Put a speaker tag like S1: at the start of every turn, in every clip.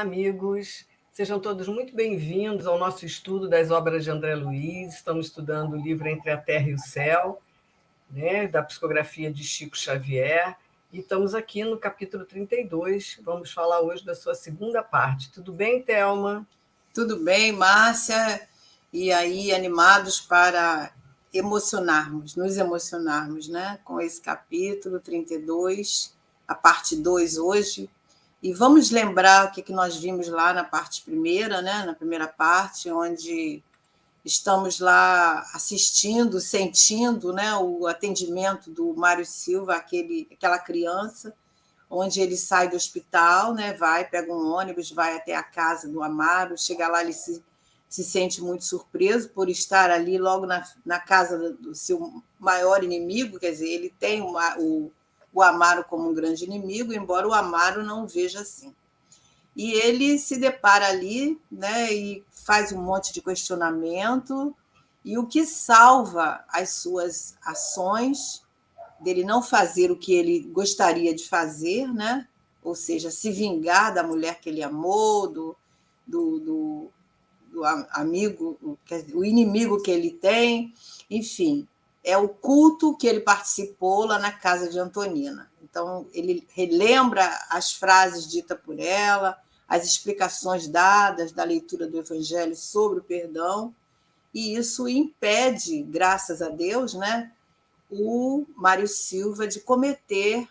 S1: Olá, amigos. Sejam todos muito bem-vindos ao nosso estudo das obras de André Luiz. Estamos estudando o livro Entre a Terra e o Céu, né, da psicografia de Chico Xavier. E estamos aqui no capítulo 32. Vamos falar hoje da sua segunda parte. Tudo bem, Thelma?
S2: Tudo bem, Márcia? E aí, animados para nos emocionarmos, né? Com esse capítulo 32, a parte 2 hoje. E vamos lembrar o que nós vimos lá na parte primeira, né? Na primeira parte, onde estamos lá assistindo, sentindo, né? O atendimento do Mário Silva, aquela criança, onde ele sai do hospital, né? Pega um ônibus, vai até a casa do Amaro, chega lá, ele se sente muito surpreso por estar ali logo na casa do seu maior inimigo, quer dizer, ele tem o Amaro como um grande inimigo, embora o Amaro não veja assim. E ele se depara ali, né, e faz um monte de questionamento, e o que salva as suas ações dele não fazer o que ele gostaria de fazer, né? Ou seja, se vingar da mulher que ele amou, do amigo, o inimigo que ele tem, enfim, é o culto que ele participou lá na casa de Antonina. Então, ele relembra as frases ditas por ela, as explicações dadas da leitura do Evangelho sobre o perdão, e isso impede, graças a Deus, né, o Mário Silva de cometer,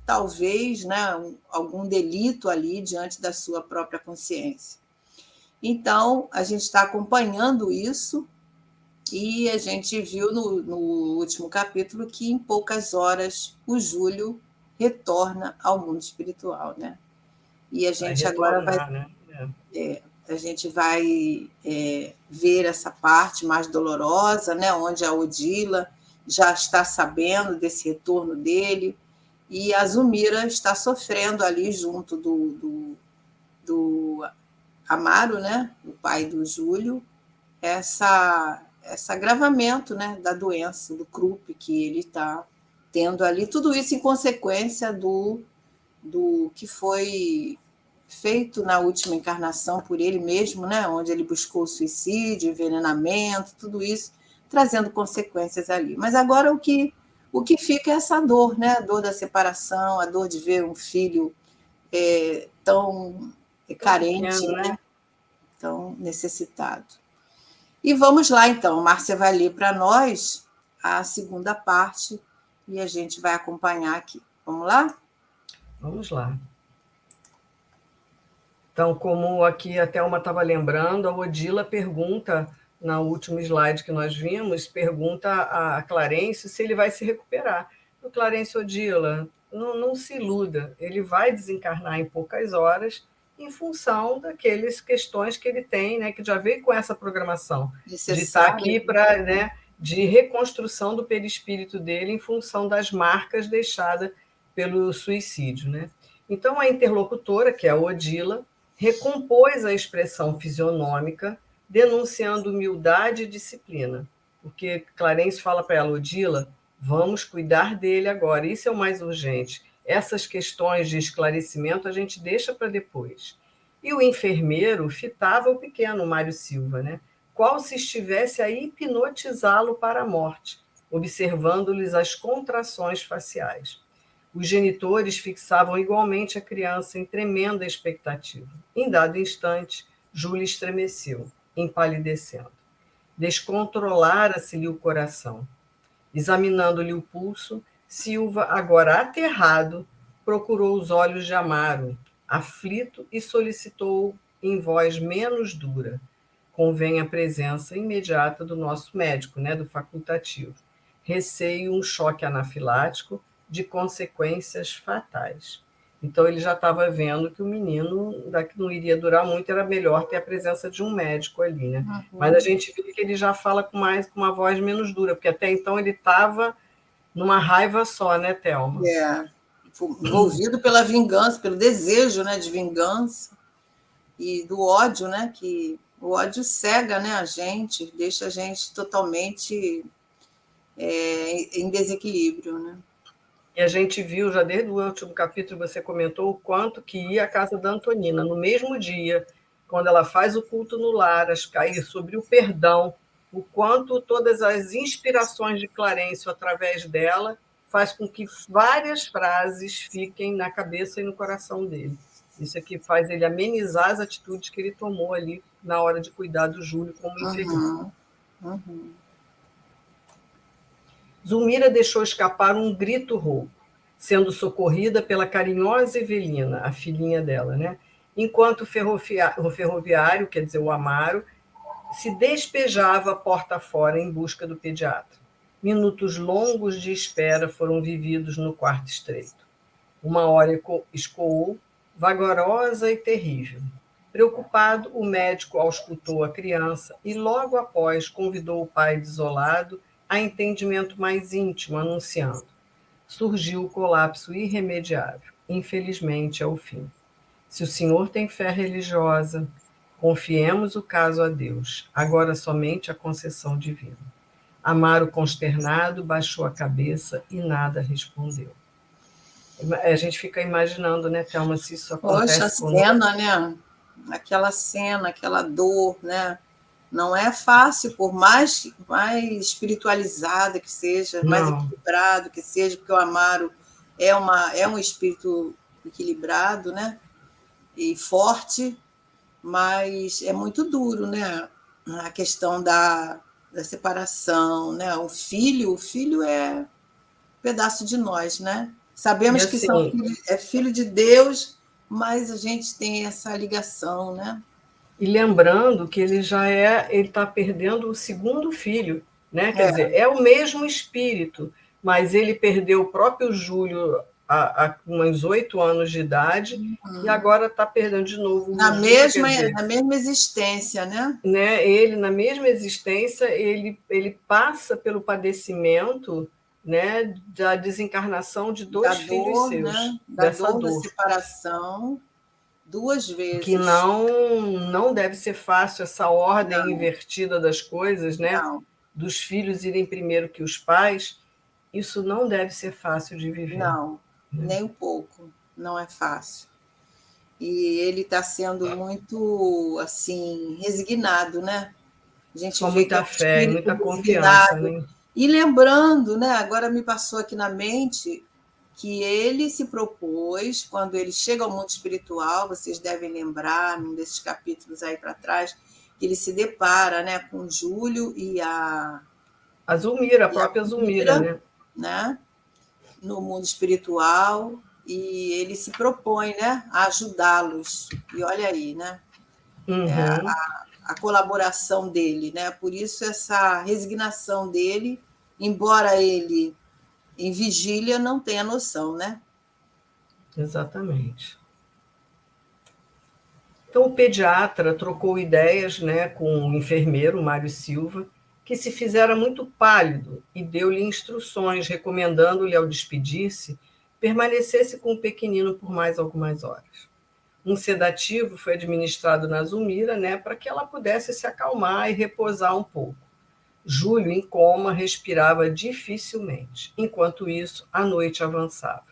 S2: talvez, né, algum delito ali diante da sua própria consciência. Então, a gente está acompanhando isso e a gente viu no último capítulo que, em poucas horas, o Júlio retorna ao mundo espiritual, né? E a gente agora vai...
S1: né?
S2: a gente vai ver essa parte mais dolorosa, né, onde a Odila já está sabendo desse retorno dele, e a Zumira está sofrendo ali junto do Amaro, né, o pai do Júlio, esse agravamento, né, da doença, do croup que ele está tendo ali, tudo isso em consequência do que foi feito na última encarnação por ele mesmo, né, onde ele buscou o suicídio, envenenamento, tudo isso, trazendo consequências ali. Mas agora o que fica é essa dor, né, a dor da separação, a dor de ver um filho tão carente,
S1: Pequeno,
S2: né, tão necessitado. E vamos lá, então. Márcia vai ler para nós a segunda parte e a gente vai acompanhar aqui. Vamos lá?
S1: Vamos lá. Então, como aqui a Thelma estava lembrando, a Odila pergunta, no último slide que nós vimos, pergunta a Clarence se ele vai se recuperar. O Clarence, Odila, não se iluda, ele vai desencarnar em poucas horas em função daquelas questões que ele tem, né, que já veio com essa programação de estar aqui para, né, de reconstrução do perispírito dele em função das marcas deixadas pelo suicídio, né? Então, a interlocutora, que é a Odila, recompôs a expressão fisionômica, denunciando humildade e disciplina. Porque Clarence fala para ela, Odila, vamos cuidar dele agora, isso é o mais urgente. Essas questões de esclarecimento a gente deixa para depois. E o enfermeiro fitava o pequeno Mário Silva, né? Qual se estivesse a hipnotizá-lo para a morte, observando-lhes as contrações faciais. Os genitores fixavam igualmente a criança em tremenda expectativa. Em dado instante, Júlia estremeceu, empalidecendo. Descontrolara-se-lhe o coração. Examinando-lhe o pulso, Silva, agora aterrado, procurou os olhos de Amaro, aflito, e solicitou em voz menos dura. Convém a presença imediata do nosso médico, né, do facultativo. Receio um choque anafilático de consequências fatais. Então, ele já estava vendo que o menino não iria durar muito, era melhor ter a presença de um médico ali, né? Uhum. Mas a gente vê que ele já fala com uma voz menos dura, porque até então ele estava numa raiva só, né, Thelma?
S2: Envolvido pela vingança, pelo desejo, né, de vingança e do ódio, né, que o ódio cega, né, a gente, deixa a gente totalmente em desequilíbrio, né?
S1: E a gente viu, já desde o último capítulo, você comentou o quanto que ia à casa da Antonina. No mesmo dia, quando ela faz o culto no lar, cair sobre o perdão, o quanto todas as inspirações de Clarencio através dela faz com que várias frases fiquem na cabeça e no coração dele. Isso é que faz ele amenizar as atitudes que ele tomou ali na hora de cuidar do Júlio como enfermeiro. Zulmira deixou escapar um grito rouco, sendo socorrida pela carinhosa Evelina, a filhinha dela, né? Enquanto o ferroviário, quer dizer, o Amaro, se despejava porta fora em busca do pediatra. Minutos longos de espera foram vividos no quarto estreito. Uma hora escoou, vagarosa e terrível. Preocupado, o médico auscultou a criança e, logo após, convidou o pai desolado a entendimento mais íntimo, anunciando: surgiu o colapso irremediável. Infelizmente, é o fim. Se o senhor tem fé religiosa, confiemos o caso a Deus. Agora somente a concessão divina. Amaro, consternado, baixou a cabeça e nada respondeu. A gente fica imaginando, né, Thelma, se isso acontece.
S2: Poxa, a cena, né? Aquela cena, aquela dor, né? Não é fácil, por mais espiritualizada que seja, mais equilibrado que seja, porque o Amaro é um espírito equilibrado, né? E forte, mas é muito duro, né? A questão da separação, né? O filho é um pedaço de nós, né? Sabemos
S1: assim,
S2: que é filho de Deus, mas a gente tem essa ligação, né?
S1: E lembrando que ele está perdendo o segundo filho, né? Quer dizer, é o mesmo espírito, mas ele perdeu o próprio Júlio há uns 8 anos de idade e agora está perdendo de novo
S2: na
S1: o Júlio,
S2: mesma existência, né?
S1: Ele, na mesma existência, ele passa pelo padecimento, né, da desencarnação de dois filhos seus,
S2: né?
S1: dessa dor.
S2: Da separação, 2 vezes.
S1: Que não deve ser fácil essa ordem invertida das coisas, né?
S2: Não.
S1: Dos filhos irem primeiro que os pais. Isso não deve ser fácil de viver.
S2: Não, nem um pouco. Não é fácil. E ele está sendo muito, assim, resignado, né? A gente
S1: Com
S2: vê
S1: muita
S2: que
S1: fé e muita confiança, né?
S2: E lembrando, né? Agora me passou aqui na mente que ele se propôs, quando ele chega ao mundo espiritual, vocês devem lembrar, num desses capítulos aí para trás, que ele se depara, né, com Júlio e a
S1: Zulmira, a própria Zulmira,
S2: né? No mundo espiritual, e ele se propõe, né, a ajudá-los. E olha aí, né? A colaboração dele, né? Por isso essa resignação dele, embora ele em vigília não tenha noção, né?
S1: Exatamente. Então o pediatra trocou ideias, né, com o enfermeiro Mário Silva, que se fizera muito pálido e deu-lhe instruções, recomendando-lhe, ao despedir-se, permanecesse com o pequenino por mais algumas horas. Um sedativo foi administrado na Zulmira, né, para que ela pudesse se acalmar e repousar um pouco. Júlio, em coma, respirava dificilmente. Enquanto isso, a noite avançava.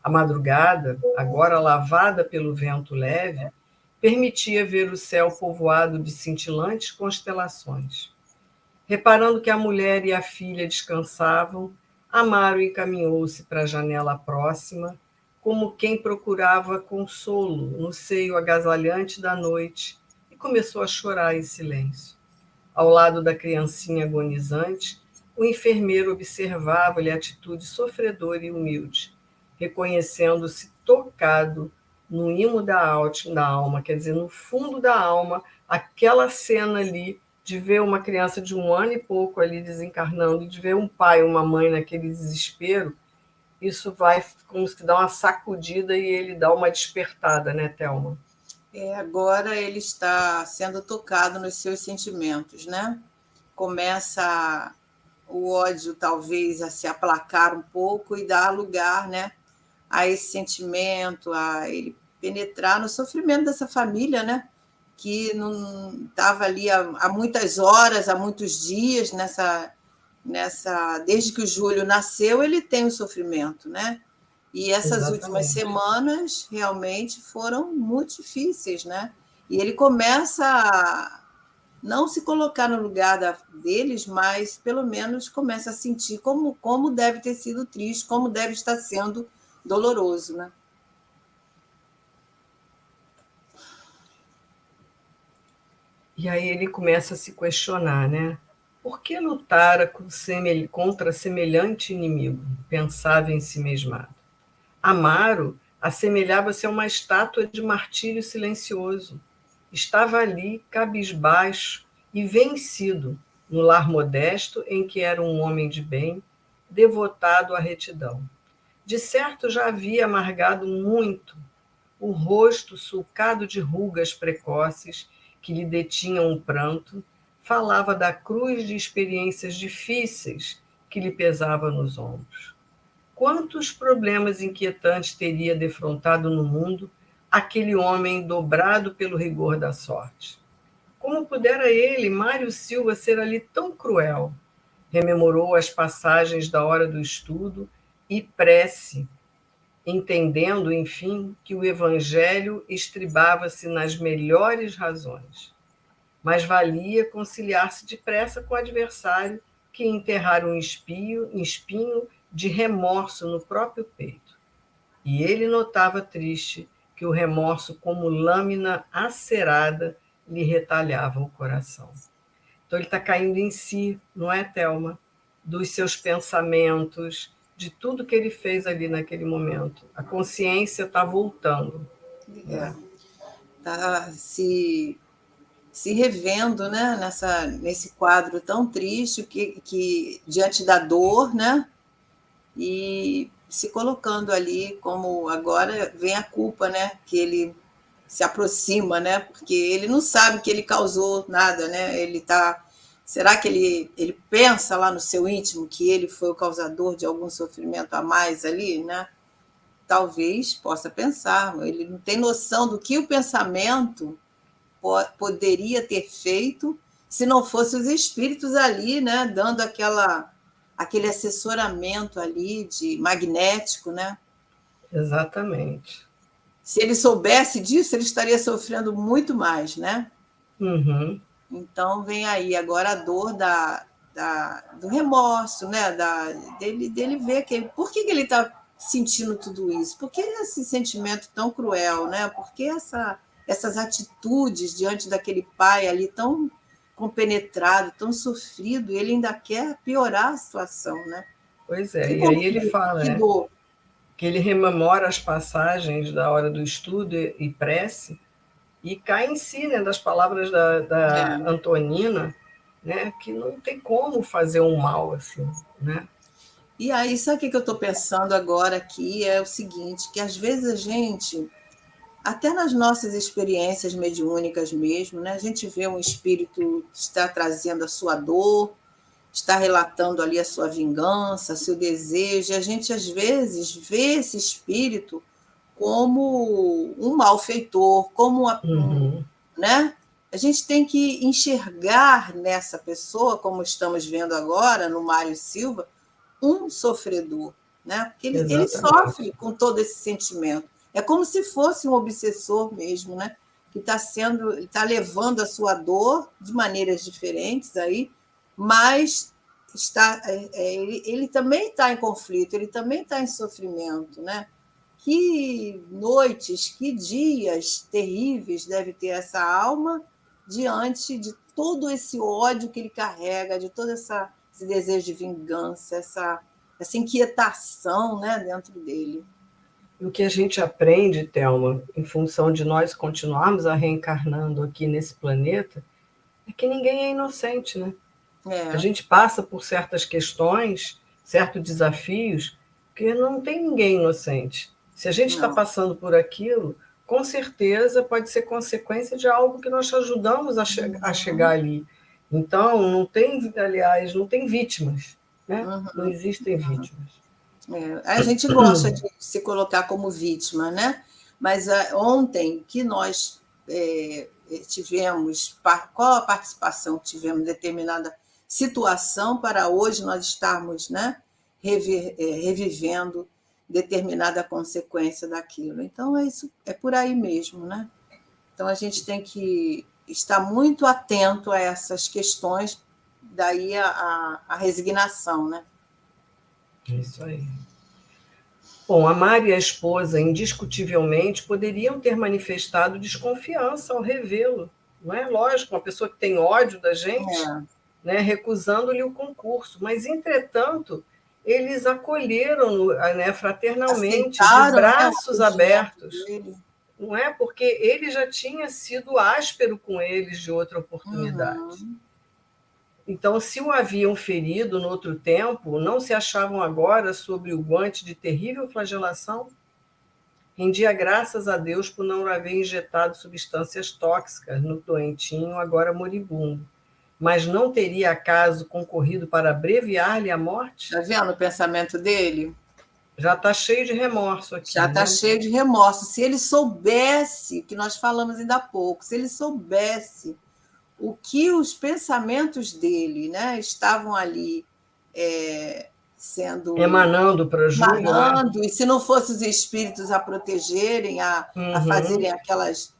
S1: A madrugada, agora lavada pelo vento leve, permitia ver o céu povoado de cintilantes constelações. Reparando que a mulher e a filha descansavam, Amaro encaminhou-se para a janela próxima, como quem procurava consolo no seio agasalhante da noite, e começou a chorar em silêncio. Ao lado da criancinha agonizante, o enfermeiro observava-lhe a atitude sofredora e humilde, reconhecendo-se tocado no imo da alma, quer dizer, no fundo da alma, aquela cena ali de ver uma criança de 1 ano e pouco ali desencarnando, de ver um pai e uma mãe naquele desespero, isso vai como se dá uma sacudida e ele dá uma despertada, né, Thelma?
S2: Agora ele está sendo tocado nos seus sentimentos, né? Começa o ódio, talvez, a se aplacar um pouco e dar lugar, né, a esse sentimento, a ele penetrar no sofrimento dessa família, né? Que não estava ali há muitas horas, há muitos dias desde que o Júlio nasceu, ele tem o sofrimento, né? E essas últimas
S1: Exatamente.
S2: semanas realmente foram muito difíceis, né? E ele começa a não se colocar no lugar deles, mas pelo menos começa a sentir como deve ter sido triste, como deve estar sendo doloroso, né?
S1: E aí ele começa a se questionar, né? Por que lutara contra semelhante inimigo? Pensava em si mesmado. Amaro assemelhava-se a uma estátua de martírio silencioso. Estava ali, cabisbaixo e vencido, no lar modesto em que era um homem de bem, devotado à retidão. De certo já havia amargado muito, o rosto sulcado de rugas precoces que lhe detinham o pranto, falava da cruz de experiências difíceis que lhe pesava nos ombros. Quantos problemas inquietantes teria defrontado no mundo aquele homem dobrado pelo rigor da sorte? Como pudera ele, Mário Silva, ser ali tão cruel? Rememorou as passagens da hora do estudo e prece, entendendo, enfim, que o evangelho estribava-se nas melhores razões. Mas valia conciliar-se depressa com o adversário que enterrara um espinho de remorso no próprio peito. E ele notava triste que o remorso, como lâmina acerada, lhe retalhava o coração. Então ele está caindo em si, não é, Thelma? Dos seus pensamentos, de tudo que ele fez ali naquele momento. A consciência está voltando.
S2: É, tá se revendo, né, nesse quadro tão triste que diante da dor, né, e se colocando ali como agora vem a culpa, né, que ele se aproxima, né, porque ele não sabe que ele causou nada, né, será que ele pensa lá no seu íntimo que ele foi o causador de algum sofrimento a mais ali, né? Talvez possa pensar, ele não tem noção do que o pensamento poderia ter feito se não fossem os espíritos ali, né, dando aquele assessoramento ali de magnético, né?
S1: Exatamente.
S2: Se ele soubesse disso, ele estaria sofrendo muito mais, né?
S1: Uhum.
S2: Então vem aí agora a dor do remorso, né? Dele ver por que ele está sentindo tudo isso? Por que esse sentimento tão cruel, né? Por que essas atitudes diante daquele pai ali tão compenetrado, tão sofrido, e ele ainda quer piorar a situação, né?
S1: Pois
S2: Que
S1: é, e aí ele
S2: conflito,
S1: fala,
S2: que
S1: né,
S2: dor.
S1: que ele rememora as passagens da hora do estudo e prece e cai em si, né, das palavras da
S2: É.
S1: Antonina, né, que não tem como fazer um mal assim, né?
S2: E aí, sabe o que eu estou pensando agora aqui? É o seguinte, que às vezes a gente, até nas nossas experiências mediúnicas mesmo, né, a gente vê um espírito que está trazendo a sua dor, está relatando ali a sua vingança, seu desejo, e a gente às vezes vê esse espírito como um malfeitor, como
S1: Uhum.
S2: né? A gente tem que enxergar nessa pessoa, como estamos vendo agora no Mário Silva, um sofredor, né? Porque ele
S1: Exatamente.
S2: sofre com todo esse sentimento. É como se fosse um obsessor mesmo, né? Que está levando a sua dor de maneiras diferentes aí, mas ele também está em conflito, ele também está em sofrimento, né? Que noites, que dias terríveis deve ter essa alma diante de todo esse ódio que ele carrega, de todo esse desejo de vingança, essa inquietação, né, dentro dele.
S1: E o que a gente aprende, Thelma, em função de nós continuarmos a reencarnando aqui nesse planeta, é que ninguém é inocente, né? A
S2: É,
S1: gente passa por certas questões, certos desafios, que não tem ninguém inocente. Se a gente está
S2: não.
S1: passando por aquilo, com certeza pode ser consequência de algo que nós ajudamos a chegar ali. Então, não tem, aliás, não tem vítimas, né? Não
S2: Uhum.
S1: existem vítimas.
S2: A gente gosta de se colocar como vítima, né? Mas ontem que nós tivemos, qual a participação que tivemos em determinada situação para hoje nós estarmos, né, revivendo determinada consequência daquilo. Então, é isso, é por aí mesmo, né? Então, a gente tem que estar muito atento a essas questões, daí a resignação, né?
S1: Isso aí. Bom, a Mari e a esposa, indiscutivelmente, poderiam ter manifestado desconfiança ao revê-lo. Não é lógico, uma pessoa que tem ódio da gente, né, recusando-lhe o concurso. Mas, entretanto, eles acolheram-no, né, fraternalmente, de
S2: Aceitaram, né, o
S1: braços abertos.
S2: dele.
S1: Não é? Porque ele já tinha sido áspero com eles de outra oportunidade. Então, se o haviam ferido no outro tempo, não se achavam agora sobre o guante de terrível flagelação? Rendia graças a Deus por não haver injetado substâncias tóxicas no doentinho, agora moribundo. Mas não teria acaso concorrido para abreviar-lhe a morte?
S2: Está vendo o pensamento dele?
S1: Já está cheio de remorso aqui,
S2: Já está
S1: né?
S2: cheio de remorso. Se ele soubesse, que nós falamos ainda há pouco, se ele soubesse o que os pensamentos dele, né, estavam ali sendo
S1: Emanando para Júlio,
S2: emanando, e se não fossem os espíritos a protegerem, a fazerem aquelas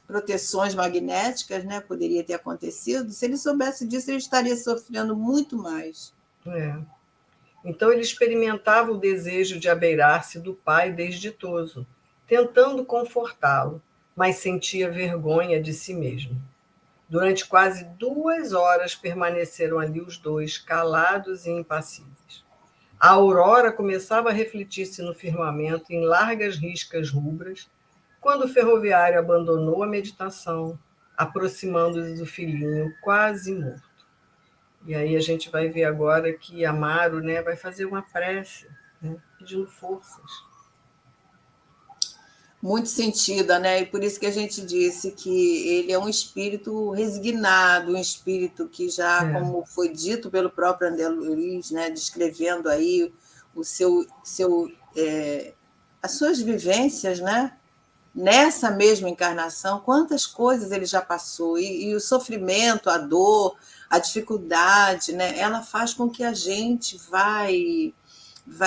S2: proteções magnéticas, né, poderia ter acontecido. Se ele soubesse disso, ele estaria sofrendo muito mais.
S1: Então ele experimentava o desejo de abeirar-se do pai desditoso, tentando confortá-lo, mas sentia vergonha de si mesmo. Durante quase 2 horas permaneceram ali os dois, calados e impassíveis. A aurora começava a refletir-se no firmamento em largas riscas rubras, quando o ferroviário abandonou a meditação, aproximando-se do filhinho quase morto. E aí a gente vai ver agora que Amaro, né, vai fazer uma prece, né, pedindo forças.
S2: Muito sentida, né? E por isso que a gente disse que ele é um espírito resignado, um espírito que já, como foi dito pelo próprio André Luiz, né, descrevendo aí o as suas vivências, né? Nessa mesma encarnação, quantas coisas ele já passou, e o sofrimento, a dor, a dificuldade, né? Ela faz com que a gente vai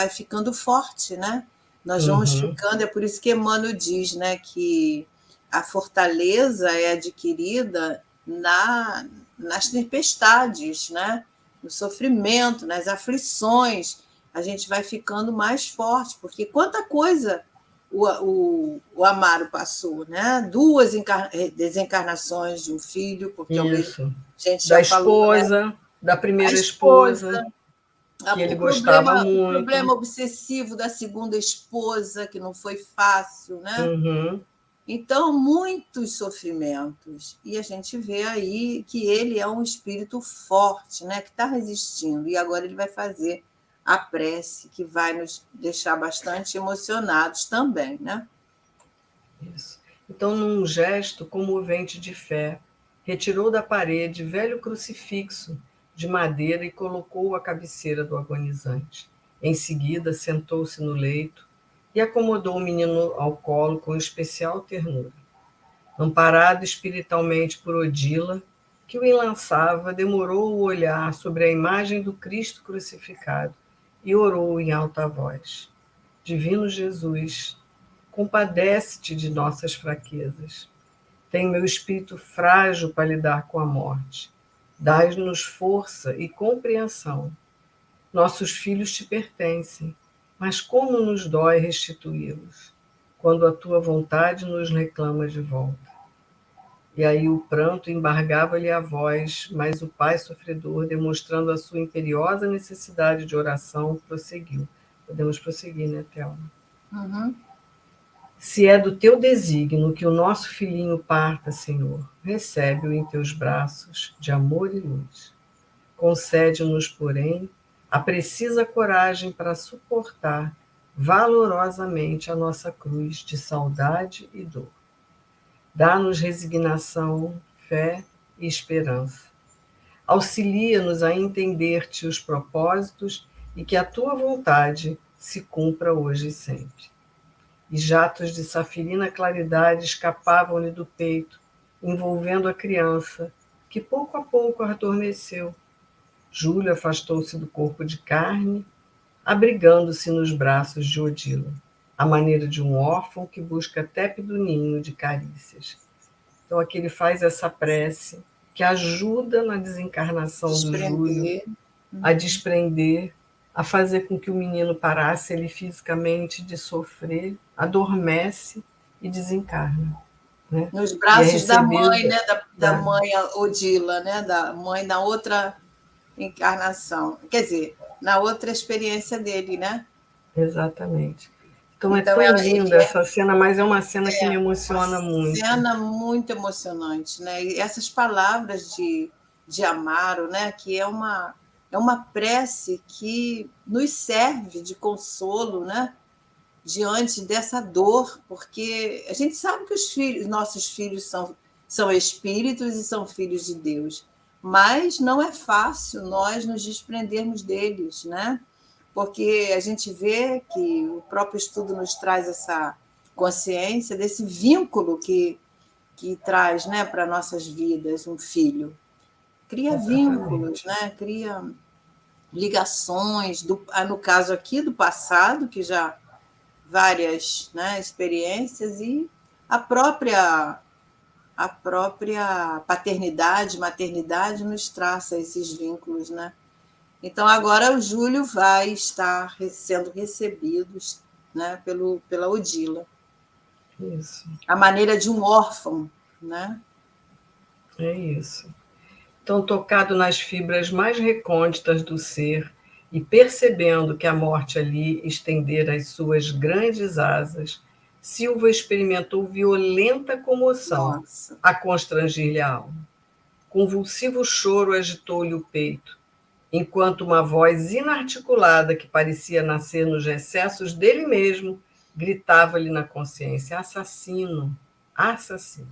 S2: ficando forte, né? Nós vamos ficando, é por isso que Emmanuel diz, né, que a fortaleza é adquirida nas tempestades, né? No sofrimento, nas aflições, a gente vai ficando mais forte, porque quanta coisa o Amaro passou, né? 2 desencarnações de um filho, porque
S1: Isso.
S2: a gente
S1: Da
S2: já falou, né?
S1: esposa, da primeira
S2: A
S1: esposa,
S2: esposa,
S1: que ele
S2: o
S1: gostava
S2: o
S1: muito.
S2: problema obsessivo da segunda esposa, que não foi fácil, né? Então, muitos sofrimentos. E a gente vê aí que ele é um espírito forte, né? Que está resistindo. E agora ele vai fazer a prece, que vai nos deixar bastante emocionados também, né?
S1: Isso. Então, num gesto comovente de fé, retirou da parede velho crucifixo de madeira e colocou-o à cabeceira do agonizante. Em seguida, sentou-se no leito e acomodou o menino ao colo com especial ternura. Amparado espiritualmente por Odila, que o enlaçava, demorou o olhar sobre a imagem do Cristo crucificado e orou em alta voz: Divino Jesus, compadece-te de nossas fraquezas. Tem meu espírito frágil para lidar com a morte. Dai-nos força e compreensão. Nossos filhos te pertencem, mas como nos dói restituí-los, quando a tua vontade nos reclama de volta. E aí o pranto embargava-lhe a voz, mas o pai sofredor, demonstrando a sua imperiosa necessidade de oração, prosseguiu. Podemos prosseguir, né, Thelma? Se é do teu desígnio que o nosso filhinho parta, Senhor, recebe-o em teus braços de amor e luz. Concede-nos, porém, a precisa coragem para suportar valorosamente a nossa cruz de saudade e dor. Dá-nos resignação, fé e esperança. Auxilia-nos a entender-te os propósitos e que a tua vontade se cumpra hoje e sempre. E jatos de safirina claridade escapavam-lhe do peito, envolvendo a criança, que pouco a pouco adormeceu. Júlio afastou-se do corpo de carne, abrigando-se nos braços de Odila, à maneira de um órfão que busca tépido ninho de carícias. Então, aqui ele faz essa prece que ajuda na desencarnação do Júlio a desprender, a fazer com que o menino parasse ele fisicamente de sofrer, adormece e desencarna. Né?
S2: Nos braços da mãe,
S1: recebido
S2: né? Da mãe Odila, né? Da mãe na outra encarnação. Quer dizer, na outra experiência dele, né?
S1: Exatamente. Então é
S2: Então,
S1: tão linda essa cena, mas é uma cena que me
S2: uma
S1: emociona muito.
S2: cena muito emocionante, né? E essas palavras de Amaro, né? Que é uma prece que nos serve de consolo, né? Diante dessa dor, porque a gente sabe que nossos filhos são espíritos e são filhos de Deus, mas não é fácil nós nos desprendermos deles, né? Porque a gente vê que o próprio estudo nos traz essa consciência desse vínculo que traz, né, para nossas vidas um filho. Cria vínculos,
S1: Exatamente.
S2: né? Cria ligações, no caso aqui do passado, que já várias, né, experiências, e a própria a própria paternidade, maternidade nos traça esses vínculos, né? Então agora o Júlio vai estar sendo recebido, né, pela Odila.
S1: Isso.
S2: A maneira de um órfão, né?
S1: É isso. Então, tocado nas fibras mais recônditas do ser e percebendo que a morte ali estendera as suas grandes asas, Silva experimentou violenta comoção
S2: Nossa.
S1: a constranger-lhe a alma. Convulsivo choro agitou-lhe o peito, enquanto uma voz inarticulada que parecia nascer nos recessos dele mesmo gritava-lhe na consciência: assassino, assassino.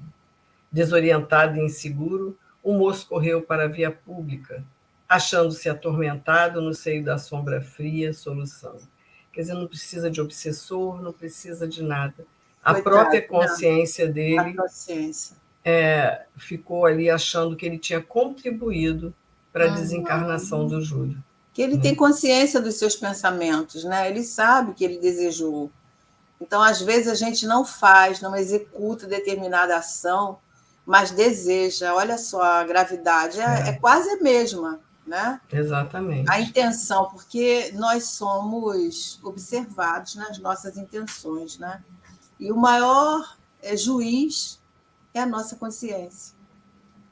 S1: Desorientado e inseguro, o moço correu para a via pública, achando-se atormentado no seio da sombra fria, soluçando. Quer dizer, não precisa de obsessor, não precisa de nada. A
S2: Coitado,
S1: própria consciência
S2: a
S1: dele
S2: consciência.
S1: ficou ali achando que ele tinha contribuído para a desencarnação do Júlio.
S2: Que ele tem consciência dos seus pensamentos, né? Ele sabe que ele desejou. Então, às vezes, a gente não faz, não executa determinada ação, mas deseja. Olha só, a gravidade é quase a mesma, né? A
S1: Exatamente.
S2: intenção, porque nós somos observados nas nossas intenções, né? E o maior juiz é a nossa consciência.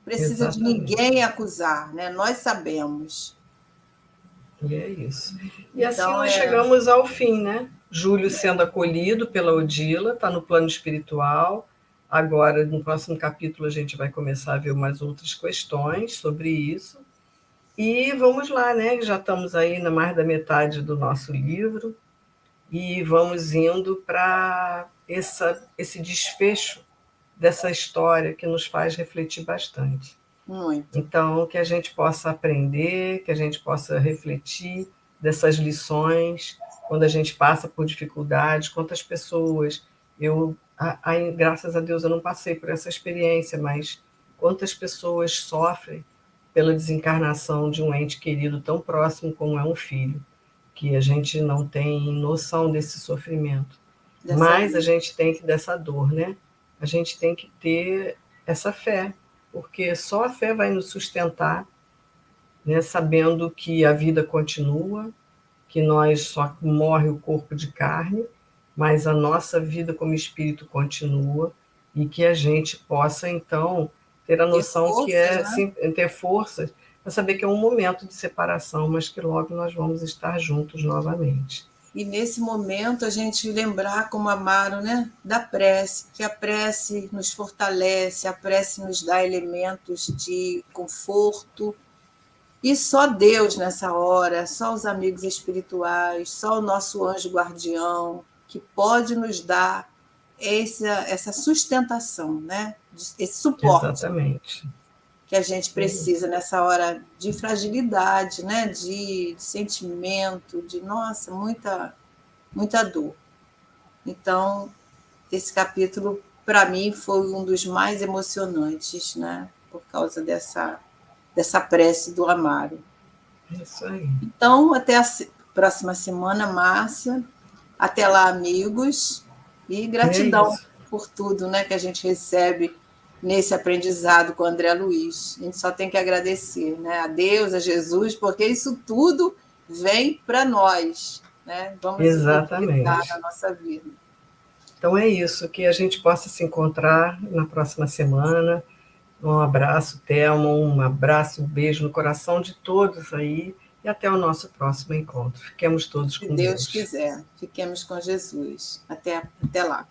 S2: Precisa de
S1: Exatamente.
S2: ninguém acusar, né? Nós sabemos.
S1: E é isso. E assim
S2: Então,
S1: nós chegamos ao fim, né? Júlio sendo acolhido pela Odila, está no plano espiritual. Agora, no próximo capítulo, a gente vai começar a ver umas outras questões sobre isso. E vamos lá, né? Já estamos aí na mais da metade do nosso livro e vamos indo para esse desfecho dessa história que nos faz refletir bastante.
S2: muito.
S1: Então, que a gente possa aprender, que a gente possa refletir dessas lições, quando a gente passa por dificuldades, quantas pessoas. Graças a Deus, eu não passei por essa experiência, mas quantas pessoas sofrem pela desencarnação de um ente querido tão próximo como é um filho, que a gente não tem noção desse sofrimento. Mas a gente tem que, dessa dor, né? A gente tem que ter essa fé, porque só a fé vai nos sustentar, né? Sabendo que a vida continua, que nós só morre o corpo de carne, mas a nossa vida como espírito continua e que a gente possa, então, ter a
S2: Ter
S1: noção que
S2: forças,
S1: é
S2: né?
S1: ter forças para saber que é um momento de separação, mas que logo nós vamos estar juntos novamente.
S2: E nesse momento a gente lembrar, como Amaro, né, da prece, que a prece nos fortalece, a prece nos dá elementos de conforto. E só Deus nessa hora, só os amigos espirituais, só o nosso anjo guardião, que pode nos dar essa sustentação, né? Esse suporte
S1: Exatamente.
S2: que a gente
S1: É
S2: precisa
S1: isso.
S2: nessa hora de fragilidade, né? De sentimento, de nossa, muita dor. Então, esse capítulo, para mim, foi um dos mais emocionantes, né? por causa dessa prece do Amaro.
S1: Isso aí.
S2: Então, até a próxima semana, Márcia. Até lá, amigos. E gratidão por tudo, né, que a gente recebe nesse aprendizado com o André Luiz. A gente só tem que agradecer, né, a Deus, a Jesus, porque isso tudo vem para nós, né? Vamos utilizar na nossa vida.
S1: Então é isso, que a gente possa se encontrar na próxima semana. Um abraço, Thelma, um abraço, um beijo no coração de todos aí e até o nosso próximo encontro. Fiquemos todos com Deus.
S2: Se Deus quiser, fiquemos com Jesus. Até lá.